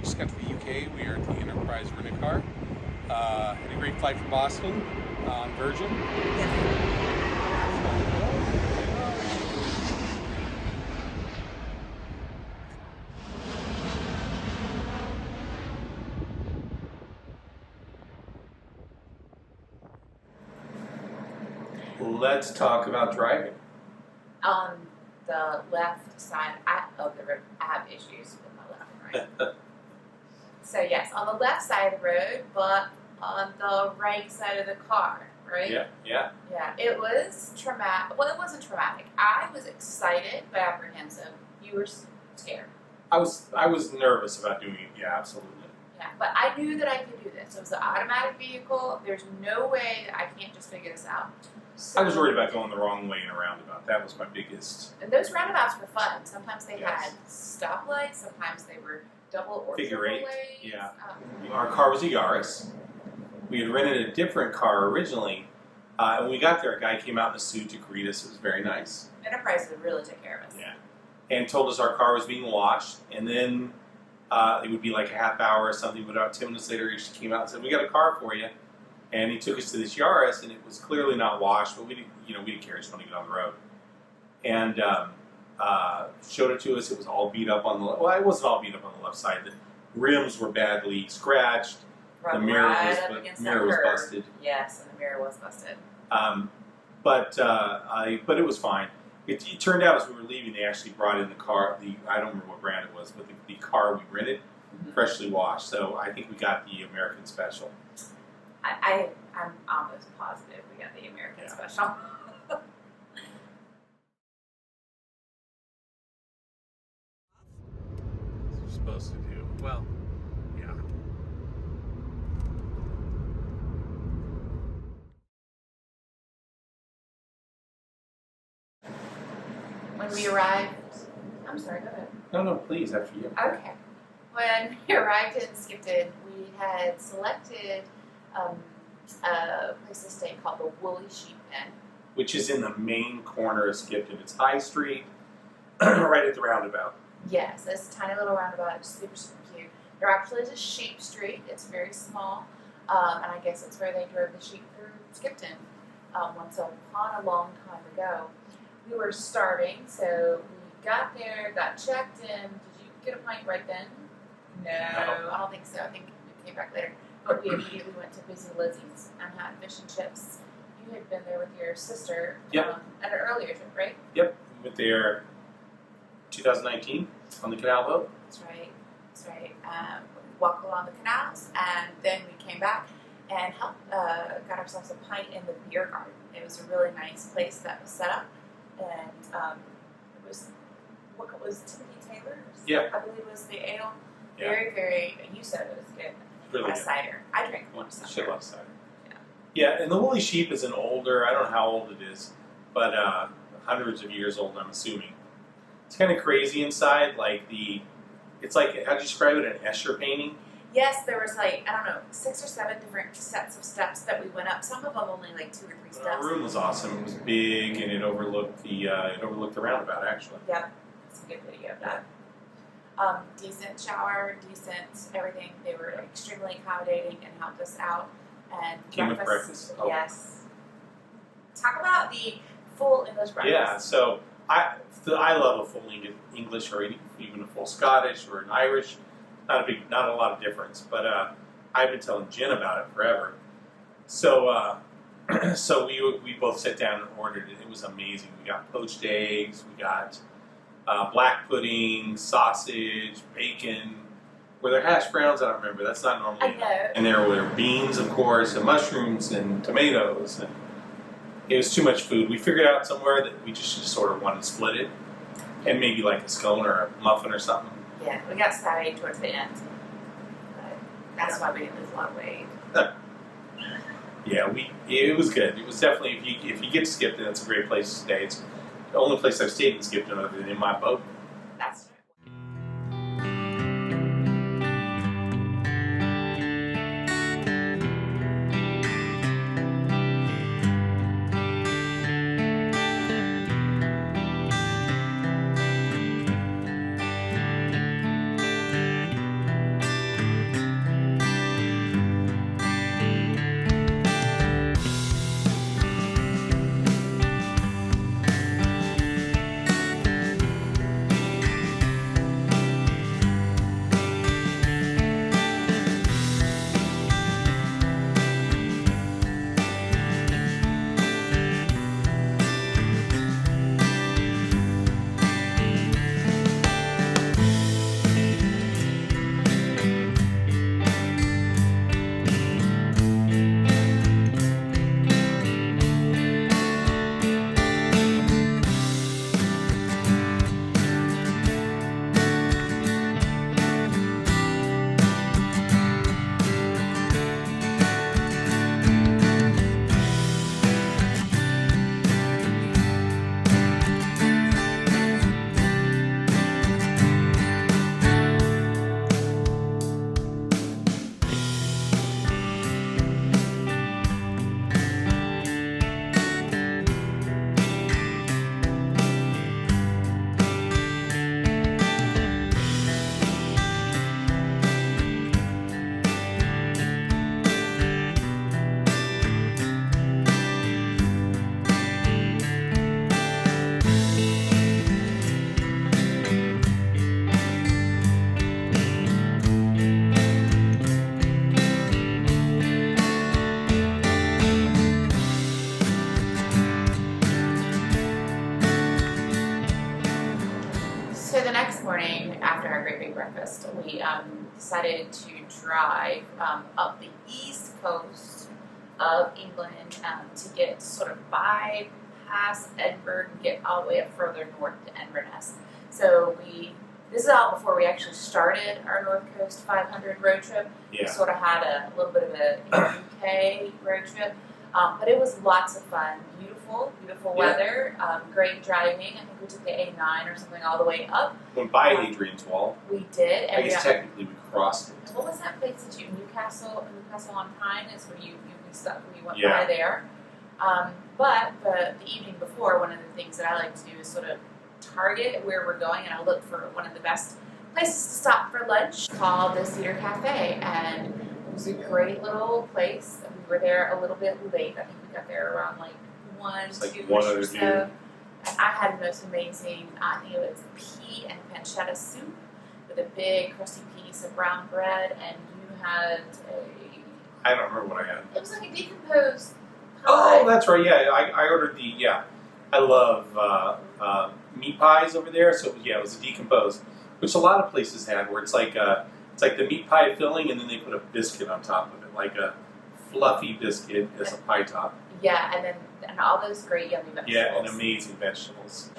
we just got to the UK. We are at the Enterprise rent-a-car. Had a great flight from Boston on Virgin. Let's talk about driving. On the left side of the road, I have issues with my left and right. So yes, on the left side of the road, but on the right side of the car, right? Yeah. Yeah, it was traumatic. Well, it wasn't traumatic. I was excited but apprehensive. You were scared. I was nervous about doing it. Yeah, absolutely. Yeah, but I knew that I could do this. It was an automatic vehicle. There's no way that I can't just figure this out. So, I was worried about going the wrong way in a roundabout. That was my biggest. And those roundabouts were fun. Sometimes they Yes. had stoplights. Sometimes they were double or Figure triple eight, lanes. yeah. Our car was a Yaris. We had rented a different car originally. And when we got there, a guy came out in a suit to greet us. It was very nice. Enterprise would really take care of us. Yeah. And told us our car was being washed. And then it would be like a half hour or something. But about 10 minutes later, he just came out and said, "We got a car for you." And he took us to this Yaris, and it was clearly not washed, but we didn't care. Just wanted to get on the road. And showed it to us. It was all beat up on the well, it wasn't all beat up on the left side. The rims were badly scratched. The mirror was busted. Yes, and the mirror was busted. But it was fine. It turned out as we were leaving, they actually brought in the car. I don't remember what brand it was, but the car we rented, freshly washed. So I think we got the American Special. I'm almost positive we got the American Special. We're supposed to do well. Yeah. When we arrived, I'm sorry, go ahead. No, please, after you. Okay. When we arrived in Skipton, we had selected a place to stay called the Woolly Sheep Inn. Which is in the main corner of Skipton. It's High Street, right at the roundabout. Yes, this tiny little roundabout. It's super, super cute. There actually is a sheep street. It's very small, and I guess it's where they drove the sheep through Skipton once upon a long time ago. We were starving, so we got there, got checked in. Did you get a pint right then? No, I don't think so. I think we came back later. But we immediately went to Busy Lizzie's and had fish and chips. You had been there with your sister at an earlier trip, right? Yep, we went there 2019 on the canal boat. That's right. We walked along the canals, and then we came back and got ourselves a pint in the beer garden. It was a really nice place that was set up, and it was what was Timothy Taylor's? Yeah, I believe was the ale. Yeah. Very, very. You said it was good. Really good. Cider. I drank one cider. Shit, a lot of cider. Yeah, and the Woolly Sheep is an older. I don't know how old it is, but hundreds of years old. I'm assuming. It's kind of crazy inside. It's like how do you describe it? An Escher painting. Yes, there was 6 or 7 different sets of steps that we went up. Some of them only 2 or 3 steps. The room was awesome. It was big, and it overlooked the roundabout. Actually. Yep, it's a good video of that. Decent shower, decent everything. They were extremely accommodating and helped us out. And came with breakfast. Oh. Yes. Talk about the full English breakfast. Yeah, so I love a full English or even a full Scottish or an Irish. Not a lot of difference. But I've been telling Jen about it forever. So so we both sat down and ordered it. It was amazing. We got poached eggs. We got black pudding, sausage, bacon. Were there hash browns? I don't remember. That's not normally. I know. And there were beans, of course, and mushrooms and tomatoes. And it was too much food. We figured out somewhere that we just sort of wanted to split it, and maybe like a scone or a muffin or something. Yeah, we got savvy towards the end. But that's why we didn't lose a lot of weight. Yeah, it was good. It was definitely if you get to Skipton, it's a great place to stay. It's the only place I've stayed in Skipton other than in my boat. That's So the next morning, after our great big breakfast, we decided to drive up the east coast of England to get sort of bypass Edinburgh and get all the way up further north to Inverness. So this is all before we actually started our North Coast 500 road trip. Yeah. We sort of had a little bit of a UK road trip, but it was lots of fun. Beautiful weather, great driving. I think we took the A9 or something all the way up. Went by Adrian's Wall. We did. I guess technically we crossed it. What was that place that Newcastle on Tyne is where you went Yeah. by there. But the evening before, one of the things that I like to do is sort of target where we're going, and I look for one of the best places to stop for lunch called the Cedar Cafe, and it was a great little place. We were there a little bit late. I think we got there around like 2 or so. And I had the most amazing, I think it was pea and pancetta soup with a big crusty piece of brown bread, and you had I don't remember what I had. it was like a decomposed pie. Oh, that's right. Yeah, I ordered I love meat pies over there. So yeah, it was a decomposed, which a lot of places had, where it's like the meat pie filling, and then they put a biscuit on top of it, like a fluffy biscuit as a pie top. Yeah, and all those great yummy vegetables. Yeah, and amazing vegetables.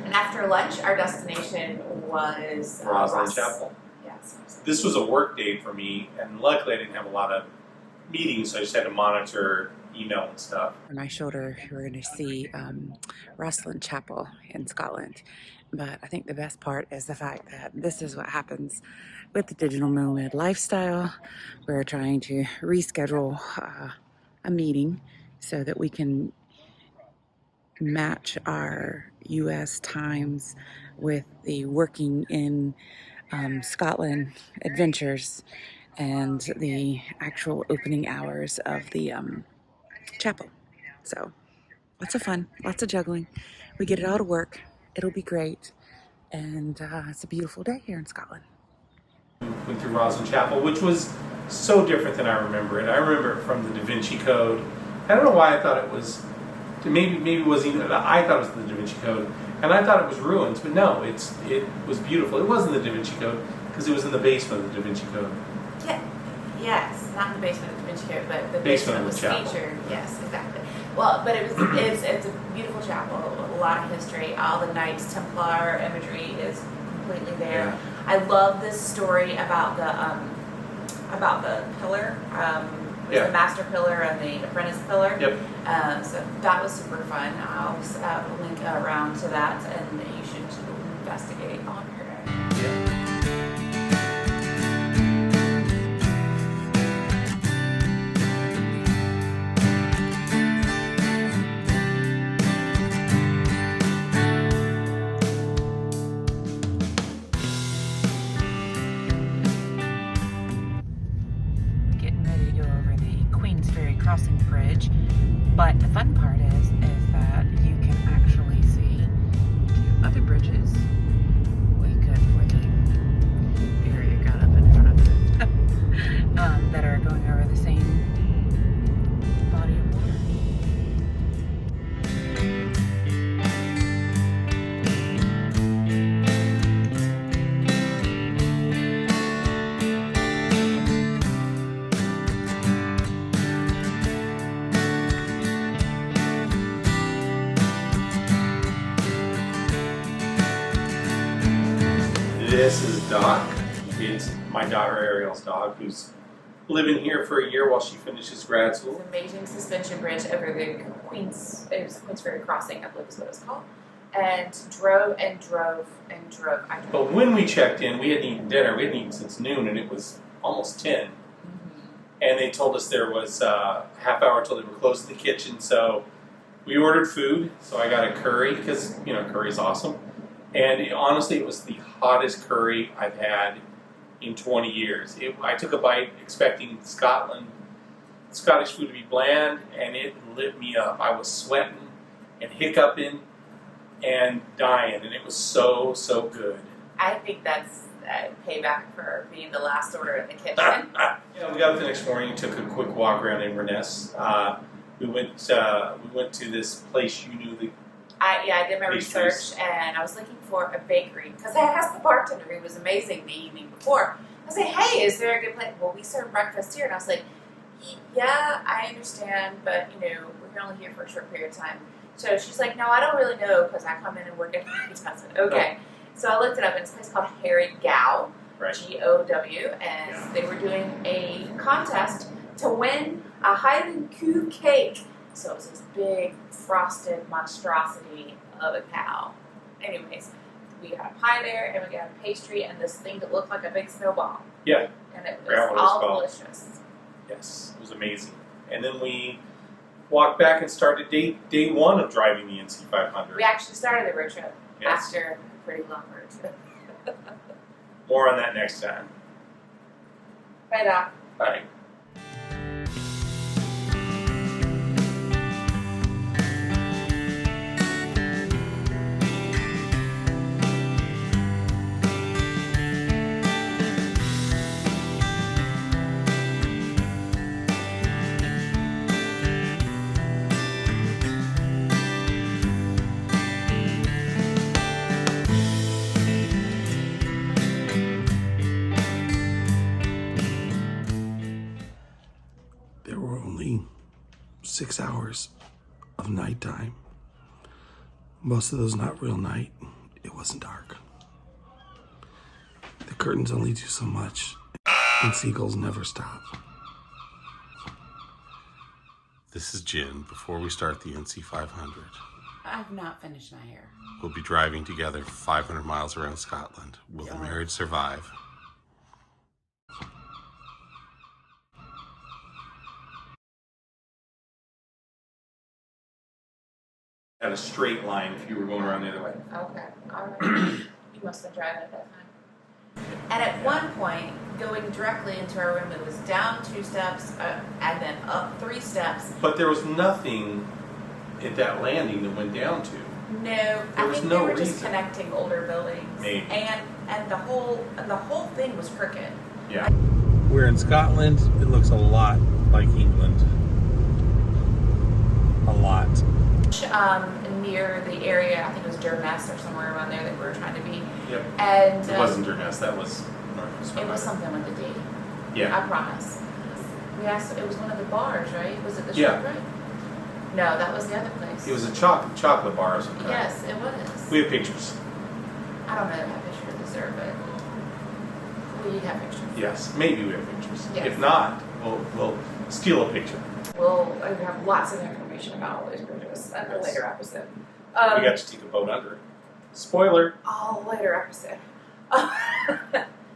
And after lunch, our destination was Rosslyn Chapel. Yes. This was a work day for me, and luckily I didn't have a lot of meetings, so I just had to monitor email and stuff. On my shoulder, we're going to see Rosslyn Chapel in Scotland. But I think the best part is the fact that this is what happens with the digital nomad lifestyle. We're trying to reschedule a meeting so that we can match our US times with the working in Scotland adventures and the actual opening hours of the chapel. So lots of fun, lots of juggling. We get it all to work. It'll be great. And it's a beautiful day here in Scotland. Went through Rosslyn Chapel, which was so different than I remember it. I remember it from the Da Vinci Code. I don't know why I thought it was, maybe it wasn't even, I thought it was the Da Vinci Code, and I thought it was ruins, but no, it was beautiful. It wasn't the Da Vinci Code, because it was in the basement of the Da Vinci Code. Yeah. Yes, not in the basement of the Da Vinci Code, but the Basement of was the chapel. featured. Yes, exactly. Well, but it's a beautiful chapel, a lot of history. All the Knights Templar imagery is completely there. Yeah. I love this story about the pillar, Yeah. the master pillar and the apprentice pillar. Yep. So that was super fun. I'll link around to that, and you should investigate on your own. Yeah. Crossing bridge, but the fun part is that you can actually see two other bridges. We could for the area got up in front of it that are going over the same body of water. This is Doc. It's my daughter Ariel's dog, who's living here for a year while she finishes grad school. It's an amazing suspension bridge over the Queensferry Crossing, I believe is what it's called. And drove. But when we checked in, we hadn't eaten dinner. We hadn't eaten since noon, and it was almost 10. And they told us there was a half hour till they were closed in the kitchen. So we ordered food. So I got a curry, because, curry's awesome. And honestly, it was the hottest curry I've had in 20 years. I took a bite expecting Scottish food to be bland, and it lit me up. I was sweating and hiccuping and dying, and it was so, so good. I think that's payback for being the last order in the kitchen. Yeah, we got up the next morning, took a quick walk around Inverness. We went to this place you knew. I did my Pastries. research, and I was looking for a bakery because I asked the bartender, who was amazing the evening before. I was like, "Hey, is there a good place?" Well, we serve breakfast here, and I was like, "Yeah, I understand, but we're only here for a short period of time." So she's like, "No, I don't really know because I come in and work at night." I said, "Okay." So I looked it up, and it's a place called Harry Gow, Right. G-O-W, and they were doing a contest to win a Highland Coo cake. So it was this big frosted monstrosity of a cow. Anyways, we got a pie there, and we got a pastry, and this thing that looked like a big snowball. Yeah. And it Forgot was what it was all called. delicious. Yes, it was amazing. And then we walked back and started day one of driving the NC 500. We actually started the road trip Yes. after a pretty long road trip. More on that next time. Right on. Bye. There were only 6 hours of nighttime. Most of those not real night. It wasn't dark. The curtains only do so much, and seagulls never stop. This is Jen before we start the NC 500. I've not finished my hair. We'll be driving together 500 miles around Scotland. Will the marriage survive? At a straight line if you were going around the other way. Okay. All right. You must have been driving at that time. And at one point, going directly into our room, it was down 2 steps and then up 3 steps. But there was nothing at that landing that went down to. No, I was think no they were just reason. connecting older buildings. Maybe. And the whole thing was crooked. Yeah. We're in Scotland. It looks a lot like England. A lot. Near the area, I think it was Inverness or somewhere around there that we were trying to be. Yep. And It wasn't Inverness, that was Northwest. it was something with a D. Yeah. I promise. We asked. It was one of the bars, right? Was it the Yeah. shop, right? No, that was the other place. It was a chocolate bar or something. Yes, it was. We have pictures. I don't know if I have pictures of this there, but we have pictures. Yes, maybe we have pictures. Yes. If not, we'll steal a picture. We'll have lots of information about all those bridges in a later episode. We got to take a boat under. Spoiler. Oh, later episode.